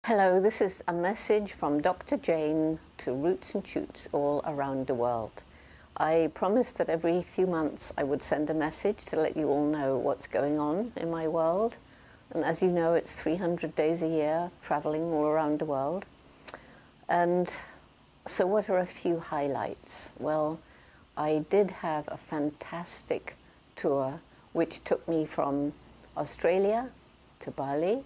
Hello, this is a message from Dr. Jane to roots and shoots all around the world. I promised that every few months I would send a message to let you all know what's going on in my world. And as you know, it's 300 days a year, traveling all around the world. And so what are a few highlights? Well, I did have a fantastic tour which took me from Australia to Bali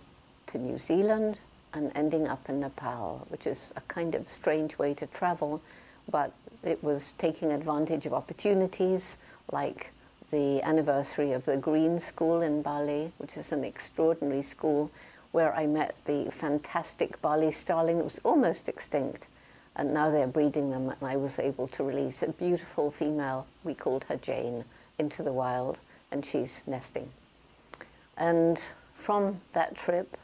to New Zealand and ending up in Nepal, which is a kind of strange way to travel, but it was taking advantage of opportunities like the anniversary of the Green School in Bali, which is an extraordinary school where I met the fantastic Bali starling that was almost extinct, and now they're breeding them, and I was able to release a beautiful female, we called her Jane, into the wild, and she's nesting. And from that trip,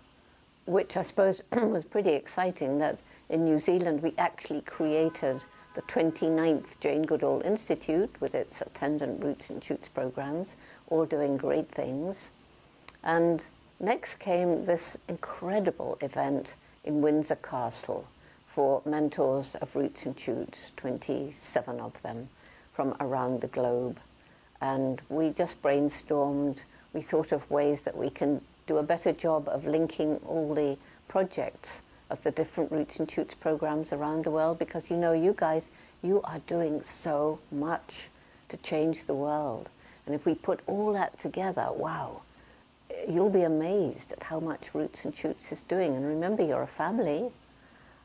which I suppose was pretty exciting, that in New Zealand we actually created the 29th Jane Goodall Institute with its attendant Roots and Shoots programs, all doing great things. And next came this incredible event in Windsor Castle for mentors of Roots and Shoots, 27 of them from around the globe. And we just brainstormed, we thought of ways that we can do a better job of linking all the projects of the different Roots and Shoots programs around the world, because you know, you guys, you are doing so much to change the world. And if we put all that together, wow, you'll be amazed at how much Roots and Shoots is doing. And remember, you're a family,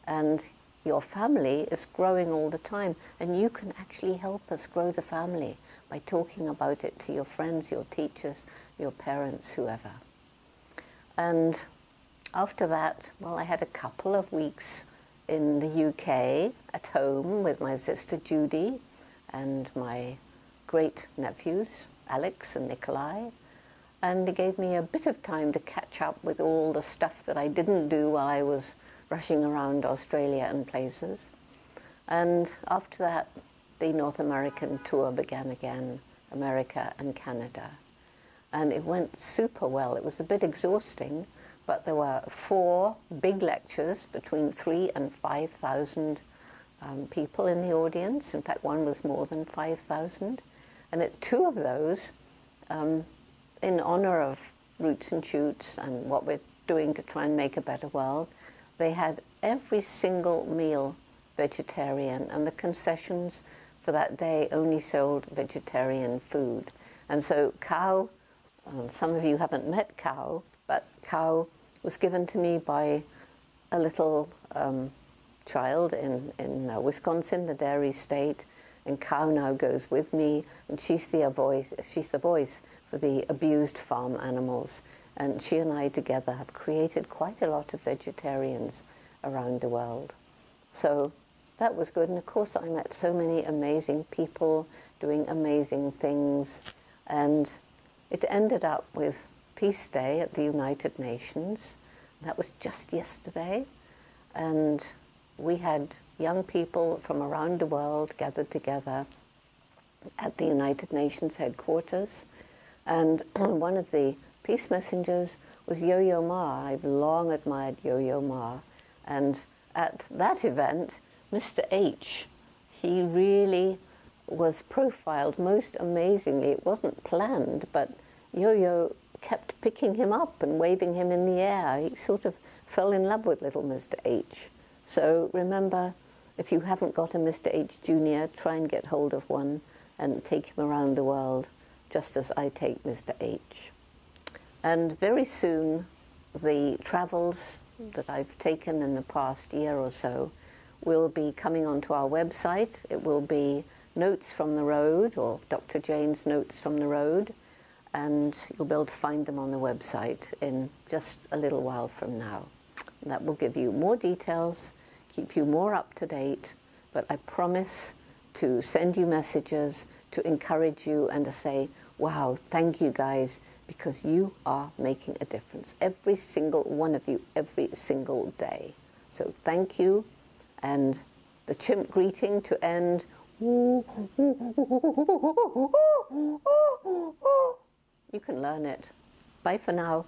and your family is growing all the time, and you can actually help us grow the family by talking about it to your friends, your teachers, your parents, whoever. And after that, well, I had a couple of weeks in the UK at home with my sister Judy and my great nephews, Alex and Nikolai. And it gave me a bit of time to catch up with all the stuff that I didn't do while I was rushing around Australia and places. And after that, the North American tour began again, America and Canada. And it went super well. It was a bit exhausting, but there were 4 big lectures, between 3,000 and 5,000 people in the audience. In fact, one was more than 5,000. And at 2 of those, in honor of Roots and Shoots and what we're doing to try and make a better world, they had every single meal vegetarian, and the concessions for that day only sold vegetarian food. And so cow, some of you haven't met cow, but cow was given to me by a little child in Wisconsin, the dairy state, and cow now goes with me, and she's the voice for the abused farm animals. And she and I together have created quite a lot of vegetarians around the world. So that was good, and of course I met so many amazing people doing amazing things, and it ended up with Peace Day at the United Nations. That was just yesterday, and we had young people from around the world gathered together at the United Nations headquarters, and one of the peace messengers was Yo-Yo Ma. I've long admired Yo-Yo Ma, and at that event, Mr. H, he really was profiled most amazingly. It wasn't planned, but Yo-Yo kept picking him up and waving him in the air. He sort of fell in love with little Mr. H. So remember, if you haven't got a Mr. H Jr., try and get hold of one and take him around the world, just as I take Mr. H. And very soon, the travels that I've taken in the past year or so will be coming onto our website. It will be Notes from the Road, or Dr. Jane's Notes from the Road, and you'll be able to find them on the website in just a little while from now. And that will give you more details, keep you more up to date, but I promise to send you messages to encourage you and to say, wow, thank you guys, because you are making a difference. Every single one of you, every single day. So thank you, and the chimp greeting to end. You can learn it. Bye for now.